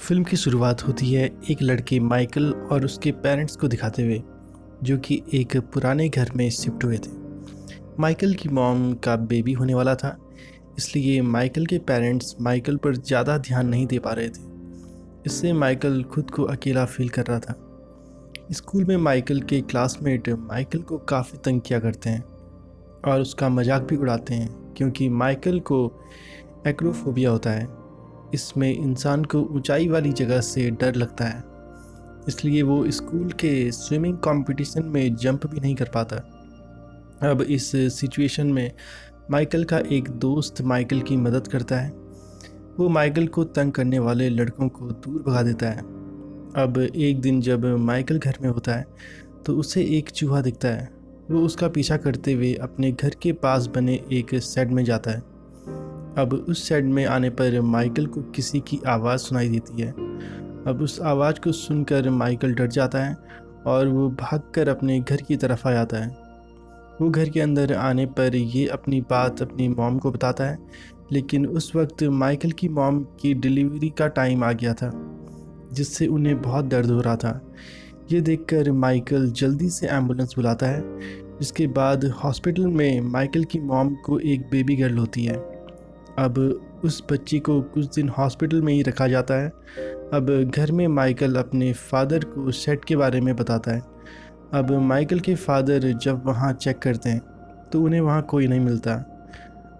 Film की शुरुआत होती है एक लड़के माइकल और उसके पेरेंट्स को दिखाते हुए, जो कि एक पुराने घर में शिफ्ट हुए थे। माइकल की मॉम का बेबी होने वाला था, इसलिए माइकल के पेरेंट्स माइकल पर ज़्यादा ध्यान नहीं दे पा रहे थे। इससे माइकल खुद को अकेला फील कर रहा था। स्कूल में माइकल के क्लासमेट माइकल को काफ़ी तंग किया करते हैं और उसका मजाक भी उड़ाते हैं, क्योंकि माइकल को एक्रोफोबिया होता है। इसमें इंसान को ऊंचाई वाली जगह से डर लगता है, इसलिए वो स्कूल के स्विमिंग कंपटीशन में जंप भी नहीं कर पाता। अब इस सिचुएशन में माइकल का एक दोस्त माइकल की मदद करता है। वो माइकल को तंग करने वाले लड़कों को दूर भगा देता है। अब एक दिन जब माइकल घर में होता है तो उसे एक चूहा दिखता है। वो उसका पीछा करते हुए अपने घर के पास बने एक शेड में जाता है। अब उस शेड में आने पर माइकल को किसी की आवाज़ सुनाई देती है। अब उस आवाज़ को सुनकर माइकल डर जाता है और वो भागकर अपने घर की तरफ आ जाता है। वो घर के अंदर आने पर ये अपनी बात अपनी मॉम को बताता है, लेकिन उस वक्त माइकल की मॉम की डिलीवरी का टाइम आ गया था, जिससे उन्हें बहुत दर्द हो रहा था। ये देखकर माइकल जल्दी से एम्बुलेंस बुलाता है, जिसके बाद हॉस्पिटल में माइकल की मॉम को एक बेबी गर्ल होती है। अब उस बच्ची को कुछ दिन हॉस्पिटल में ही रखा जाता है। अब घर में माइकल अपने फादर को सेट के बारे में बताता है। अब माइकल के फादर जब वहाँ चेक करते हैं तो उन्हें वहाँ कोई नहीं मिलता।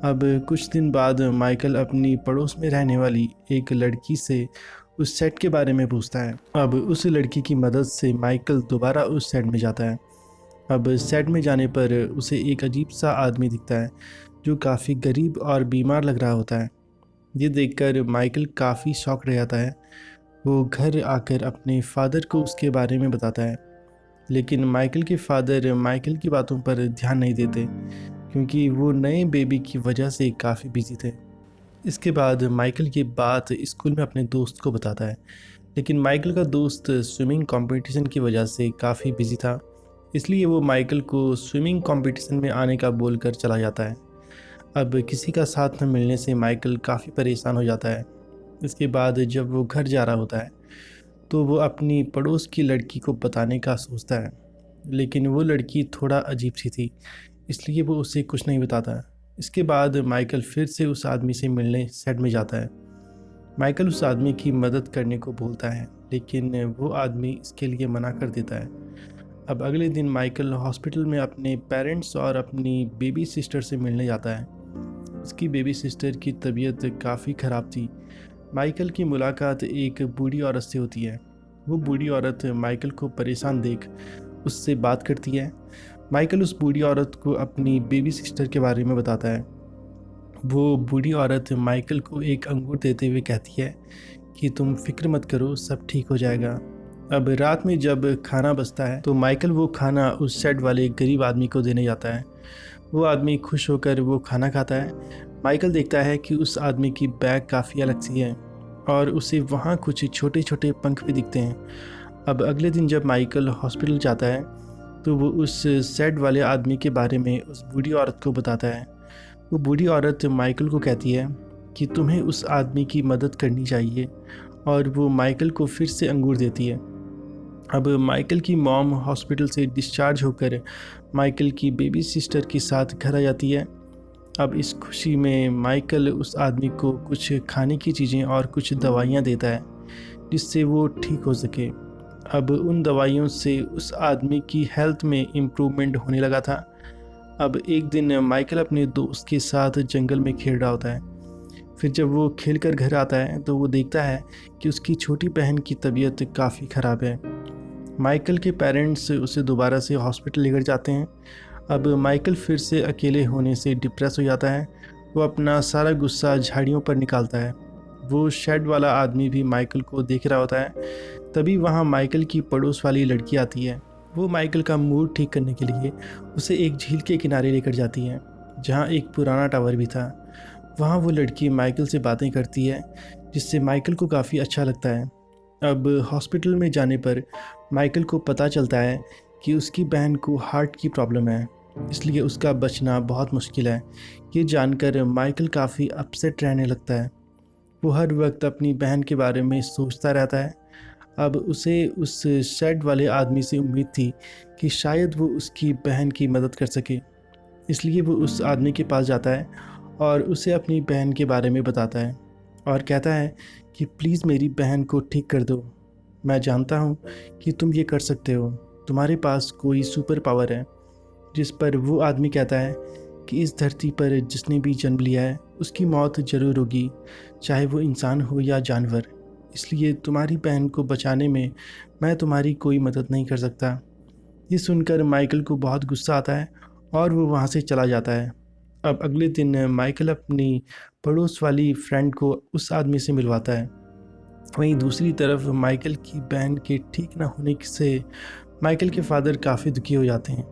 अब कुछ दिन बाद माइकल अपनी पड़ोस में रहने वाली एक लड़की से उस सेट के बारे में पूछता है। अब उस लड़की की मदद से माइकल दोबारा उस सेट में जाता है। अब सेट में जाने पर उसे एक अजीब सा आदमी दिखता है, जो काफ़ी गरीब और बीमार लग रहा होता है। ये देखकर माइकल काफ़ी शॉक रह जाता है। वो घर आकर अपने फादर को उसके बारे में बताता है, लेकिन माइकल के फादर माइकल की बातों पर ध्यान नहीं देते, क्योंकि वो नए बेबी की वजह से काफ़ी बिजी थे। इसके बाद माइकल ये बात स्कूल में अपने दोस्त को बताता है, लेकिन माइकल का दोस्त स्विमिंग कंपटीशन की वजह से काफ़ी बिजी था, इसलिए वो माइकल को स्विमिंग कंपटीशन में आने का बोलकर चला जाता है। अब किसी का साथ न मिलने से माइकल काफ़ी परेशान हो जाता है। इसके बाद जब वो घर जा रहा होता है तो वो अपनी पड़ोस की लड़की को बताने का सोचता है, लेकिन वो लड़की थोड़ा अजीब सी थी, इसलिए वो उसे कुछ नहीं बताता। इसके बाद माइकल फिर से उस आदमी से मिलने सेट में जाता है। माइकल उस आदमी की मदद करने को बोलता है, लेकिन वो आदमी इसके लिए मना कर देता है। अब अगले दिन माइकल हॉस्पिटल में अपने पेरेंट्स और अपनी बेबी सिस्टर से मिलने जाता है। उसकी बेबी सिस्टर की तबीयत काफ़ी ख़राब थी। माइकल की मुलाकात एक बूढ़ी औरत से होती है। वो बूढ़ी औरत माइकल को परेशान देख उससे बात करती है। माइकल उस बूढ़ी औरत को अपनी बेबी सिस्टर के बारे में बताता है। वो बूढ़ी औरत माइकल को एक अंगूर देते हुए कहती है कि तुम फिक्र मत करो, सब ठीक हो जाएगा। अब रात में जब खाना बचता है तो माइकल वो खाना उस शेड वाले गरीब आदमी को देने जाता है। वो आदमी खुश होकर वो खाना खाता है। माइकल देखता है कि उस आदमी की बैग काफ़ी अलग सी है और उसे वहाँ कुछ छोटे छोटे पंख भी दिखते हैं। अब अगले दिन जब माइकल हॉस्पिटल जाता है तो वो उस सेड वाले आदमी के बारे में उस बूढ़ी औरत को बताता है। वो बूढ़ी औरत माइकल को कहती है कि तुम्हें उस आदमी की मदद करनी चाहिए, और वो माइकल को फिर से अंगूर देती है। अब माइकल की मॉम हॉस्पिटल से डिस्चार्ज होकर माइकल की बेबी सिस्टर के साथ घर आ जाती है। अब इस खुशी में माइकल उस आदमी को कुछ खाने की चीज़ें और कुछ दवाइयाँ देता है, जिससे वो ठीक हो सके। अब उन दवाइयों से उस आदमी की हेल्थ में इम्प्रूवमेंट होने लगा था। अब एक दिन माइकल अपने दोस्त के साथ जंगल में खेल रहा होता है। फिर जब वो खेल कर घर आता है तो वो देखता है कि उसकी छोटी बहन की तबीयत काफ़ी ख़राब है। माइकल के पेरेंट्स उसे दोबारा से हॉस्पिटल लेकर जाते हैं। अब माइकल फिर से अकेले होने से डिप्रेस हो जाता है। वो अपना सारा गुस्सा झाड़ियों पर निकालता है। वो शेड वाला आदमी भी माइकल को देख रहा होता है। तभी वहाँ माइकल की पड़ोस वाली लड़की आती है। वो माइकल का मूड ठीक करने के लिए उसे एक झील के किनारे लेकर जाती है, जहाँ एक पुराना टावर भी था। वहाँ वो लड़की माइकल से बातें करती है, जिससे माइकल को काफ़ी अच्छा लगता है। अब हॉस्पिटल में जाने पर माइकल को पता चलता है कि उसकी बहन को हार्ट की प्रॉब्लम है, इसलिए उसका बचना बहुत मुश्किल है। ये जानकर माइकल काफ़ी अपसेट रहने लगता है। वो हर वक्त अपनी बहन के बारे में सोचता रहता है। अब उसे उस शेड वाले आदमी से उम्मीद थी कि शायद वो उसकी बहन की मदद कर सके। इसलिए वो उस आदमी के पास जाता है और उसे अपनी बहन के बारे में बताता है और कहता है कि प्लीज़ मेरी बहन को ठीक कर दो। मैं जानता हूँ कि तुम ये कर सकते हो, तुम्हारे पास कोई सुपर पावर है। जिस पर वो आदमी कहता है कि इस धरती पर जिसने भी जन्म लिया है उसकी मौत ज़रूर होगी, चाहे वो इंसान हो या जानवर। इसलिए तुम्हारी बहन को बचाने में मैं तुम्हारी कोई मदद नहीं कर सकता। ये सुनकर माइकल को बहुत गुस्सा आता है और वो वहाँ से चला जाता है। अब अगले दिन माइकल अपनी पड़ोस वाली फ्रेंड को उस आदमी से मिलवाता है। वहीं दूसरी तरफ माइकल की बहन के ठीक ना होने से माइकल के फादर काफ़ी दुखी हो जाते हैं।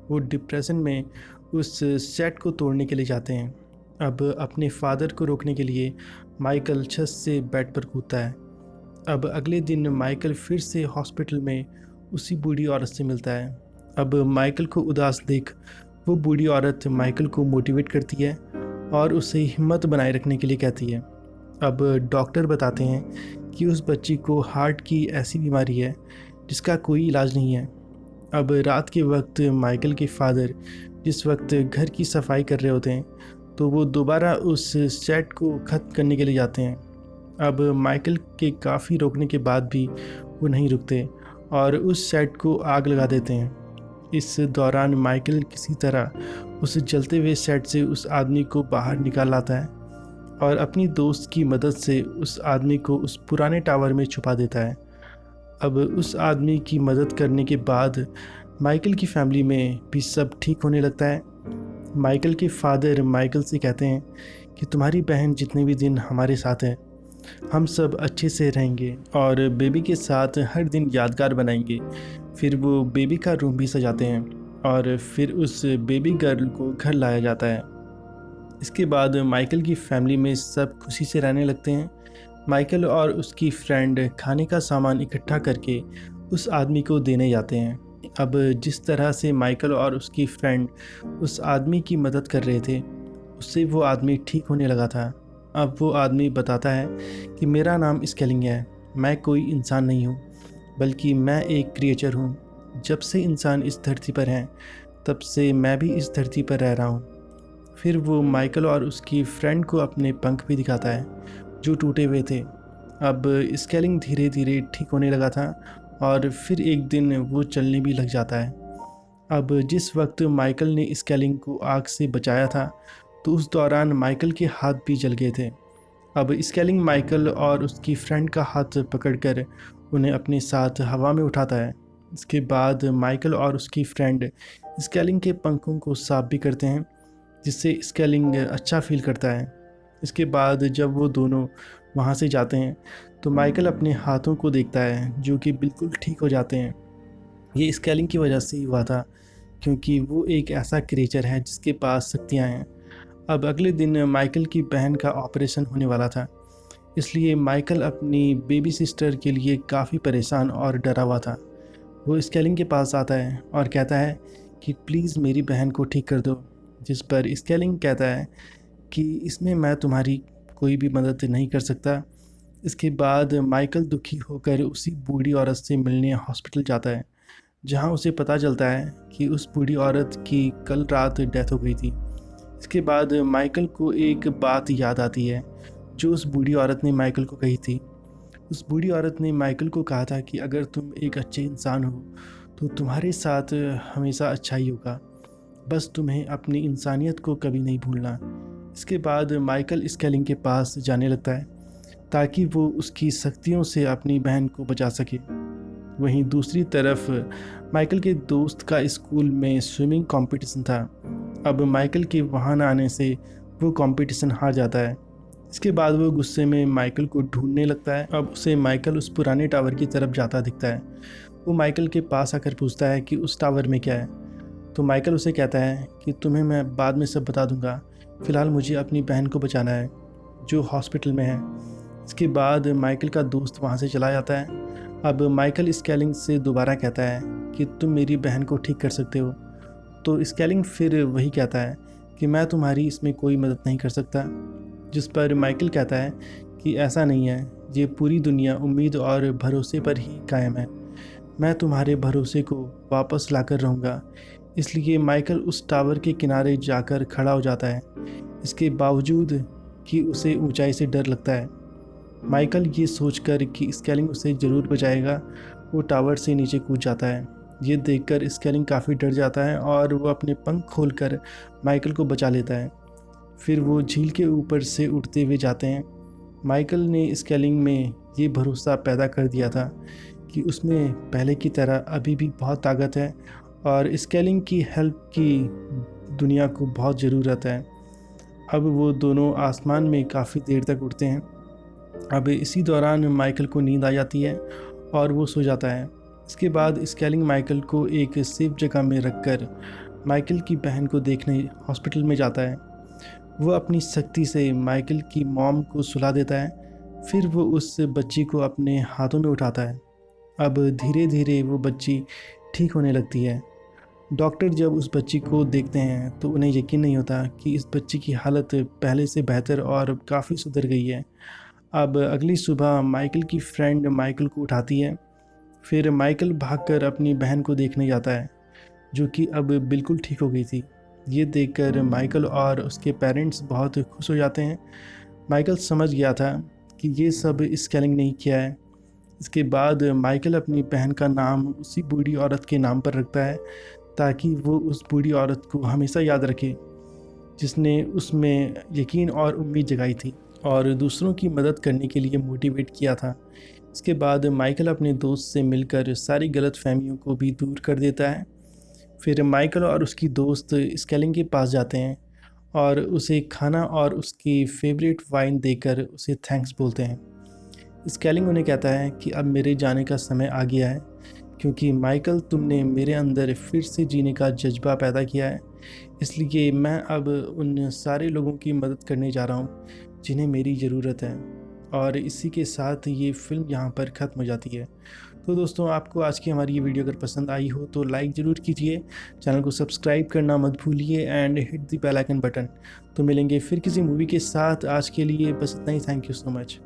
वो डिप्रेशन में उस सेट को तोड़ने के लिए जाते हैं। अब अपने फादर को रोकने के लिए माइकल छत से बेड पर कूदता है। अब अगले दिन माइकल फिर से हॉस्पिटल में उसी बूढ़ी औरत से मिलता है। अब माइकल को उदास देख वो बूढ़ी औरत माइकल को मोटिवेट करती है और उसे हिम्मत बनाए रखने के लिए कहती है। अब डॉक्टर बताते हैं कि उस बच्ची को हार्ट की ऐसी बीमारी है जिसका कोई इलाज नहीं है। अब रात के वक्त माइकल के फादर जिस वक्त घर की सफाई कर रहे होते हैं तो वो दोबारा उस सेट को ख़त्म करने के लिए जाते हैं। अब माइकल के काफ़ी रोकने के बाद भी वो नहीं रुकते और उस सेट को आग लगा देते हैं। इस दौरान माइकल किसी तरह उस जलते हुए सेट से उस आदमी को बाहर निकाल लाता है और अपनी दोस्त की मदद से उस आदमी को उस पुराने टावर में छुपा देता है। अब उस आदमी की मदद करने के बाद माइकल की फैमिली में भी सब ठीक होने लगता है। माइकल के फादर माइकल से कहते हैं कि तुम्हारी बहन जितने भी दिन हमारे साथ है हम सब अच्छे से रहेंगे और बेबी के साथ हर दिन यादगार बनाएंगे। फिर वो बेबी का रूम भी सजाते हैं और फिर उस बेबी गर्ल को घर लाया जाता है। इसके बाद माइकल की फैमिली में सब खुशी से रहने लगते हैं। माइकल और उसकी फ्रेंड खाने का सामान इकट्ठा करके उस आदमी को देने जाते हैं। अब जिस तरह से माइकल और उसकी फ्रेंड उस आदमी की मदद कर रहे थे उससे वो आदमी ठीक होने लगा था। अब वो आदमी बताता है कि मेरा नाम स्केलिंग है, मैं कोई इंसान नहीं हूँ बल्कि मैं एक क्रिएचर हूँ। जब से इंसान इस धरती पर हैं तब से मैं भी इस धरती पर रह रहा हूँ। फिर वो माइकल और उसकी फ्रेंड को अपने पंख भी दिखाता है जो टूटे हुए थे। अब स्केलिंग धीरे धीरे ठीक होने लगा था और फिर एक दिन वो चलने भी लग जाता है। अब जिस वक्त माइकल ने स्केलिंग को आग से बचाया था तो उस दौरान माइकल के हाथ भी जल गए थे। अब स्केलिंग माइकल और उसकी फ्रेंड का हाथ पकड़कर उन्हें अपने साथ हवा में उठाता है। इसके बाद माइकल और उसकी फ्रेंड स्केलिंग के पंखों को साफ भी करते हैं जिससे स्केलिंग अच्छा फील करता है। इसके बाद जब वो दोनों वहाँ से जाते हैं तो माइकल अपने हाथों को देखता है जो कि बिल्कुल ठीक हो जाते हैं। ये स्केलिंग की वजह से ही हुआ था क्योंकि वो एक ऐसा क्रिएचर है जिसके पास शक्तियाँ हैं। अब अगले दिन माइकल की बहन का ऑपरेशन होने वाला था, इसलिए माइकल अपनी बेबी सिस्टर के लिए काफ़ी परेशान और डरा हुआ था। वो स्केलिंग के पास आता है और कहता है कि प्लीज़ मेरी बहन को ठीक कर दो। जिस पर स्केलिंग कहता है कि इसमें मैं तुम्हारी कोई भी मदद नहीं कर सकता। इसके बाद माइकल दुखी होकर उसी बूढ़ी औरत से मिलने हॉस्पिटल जाता है जहां उसे पता चलता है कि उस बूढ़ी औरत की कल रात डेथ हो गई थी। इसके बाद माइकल को एक बात याद आती है जो उस बूढ़ी औरत ने माइकल को कही थी। उस बूढ़ी औरत ने माइकल को कहा था कि अगर तुम एक अच्छे इंसान हो तो तुम्हारे साथ हमेशा अच्छा ही होगा, बस तुम्हें अपनी इंसानियत को कभी नहीं भूलना। इसके बाद माइकल स्केलिंग के पास जाने लगता है ताकि वो उसकी शक्तियों से अपनी बहन को बचा सके। वहीं दूसरी तरफ माइकल के दोस्त का स्कूल में स्विमिंग कंपटीशन था। अब माइकल के वहाँ न आने से वो कंपटीशन हार जाता है। इसके बाद वो गुस्से में माइकल को ढूंढने लगता है। अब उसे माइकल उस पुराने टावर की तरफ जाता दिखता है। वो माइकल के पास आकर पूछता है कि उस टावर में क्या है। तो माइकल उसे कहता है कि तुम्हें मैं बाद में सब बता दूंगा, फ़िलहाल मुझे अपनी बहन को बचाना है जो हॉस्पिटल में है। इसके बाद माइकल का दोस्त वहाँ से चला जाता है। अब माइकल स्केलिंग से दोबारा कहता है कि तुम मेरी बहन को ठीक कर सकते हो। तो स्केलिंग फिर वही कहता है कि मैं तुम्हारी इसमें कोई मदद नहीं कर सकता। जिस पर माइकल कहता है कि ऐसा नहीं है, ये पूरी दुनिया उम्मीद और भरोसे पर ही कायम है। मैं तुम्हारे भरोसे को वापस लाकर रहूँगा। इसलिए माइकल उस टावर के किनारे जाकर खड़ा हो जाता है, इसके बावजूद कि उसे ऊंचाई से डर लगता है। माइकल ये सोचकर कि स्केलिंग उसे ज़रूर बचाएगा, वो टावर से नीचे कूद जाता है। ये देखकर स्केलिंग काफ़ी डर जाता है और वो अपने पंख खोलकर माइकल को बचा लेता है। फिर वो झील के ऊपर से उड़ते हुए जाते हैं। माइकल ने स्केलिंग में ये भरोसा पैदा कर दिया था कि उसमें पहले की तरह अभी भी बहुत ताकत है और स्केलिंग की हेल्प की दुनिया को बहुत ज़रूरत है। अब वो दोनों आसमान में काफ़ी देर तक उड़ते हैं। अब इसी दौरान माइकल को नींद आ जाती है और वो सो जाता है। इसके बाद स्केलिंग माइकल को एक सेफ जगह में रखकर माइकल की बहन को देखने हॉस्पिटल में जाता है। वो अपनी शक्ति से माइकल की मॉम को सुला देता है। फिर वो उस बच्ची को अपने हाथों में उठाता है। अब धीरे धीरे वो बच्ची ठीक होने लगती है। डॉक्टर जब उस बच्ची को देखते हैं तो उन्हें यकीन नहीं होता कि इस बच्ची की हालत पहले से बेहतर और काफ़ी सुधर गई है। अब अगली सुबह माइकल की फ्रेंड माइकल को उठाती है। फिर माइकल भागकर अपनी बहन को देखने जाता है, जो कि अब बिल्कुल ठीक हो गई थी। ये देखकर माइकल और उसके पेरेंट्स बहुत खुश हो जाते हैं। माइकल समझ गया था कि ये सब स्केलिंग नहीं किया है। इसके बाद माइकल अपनी बहन का नाम उसी बूढ़ी औरत के नाम पर रखता है, ताकि वो उस बूढ़ी औरत को हमेशा याद रखे जिसने उसमें यकीन और उम्मीद जगाई थी और दूसरों की मदद करने के लिए मोटिवेट किया था। इसके बाद माइकल अपने दोस्त से मिलकर सारी गलतफहमियों को भी दूर कर देता है। फिर माइकल और उसकी दोस्त स्केलिंग के पास जाते हैं और उसे खाना और उसकी फेवरेट वाइन देकर उसे थैंक्स बोलते हैं। स्केलिंग उन्हें कहता है कि अब मेरे जाने का समय आ गया है, क्योंकि माइकल तुमने मेरे अंदर फिर से जीने का जज्बा पैदा किया है। इसलिए मैं अब उन सारे लोगों की मदद करने जा रहा हूँ जिन्हें मेरी ज़रूरत है। और इसी के साथ ये फ़िल्म यहाँ पर ख़त्म हो जाती है। तो दोस्तों, आपको आज की हमारी ये वीडियो अगर पसंद आई हो तो लाइक ज़रूर कीजिए, चैनल को सब्सक्राइब करना मत भूलिए and hit the bell icon button. तो मिलेंगे फिर किसी मूवी के साथ। आज के लिए बस इतना ही। Thank you so much.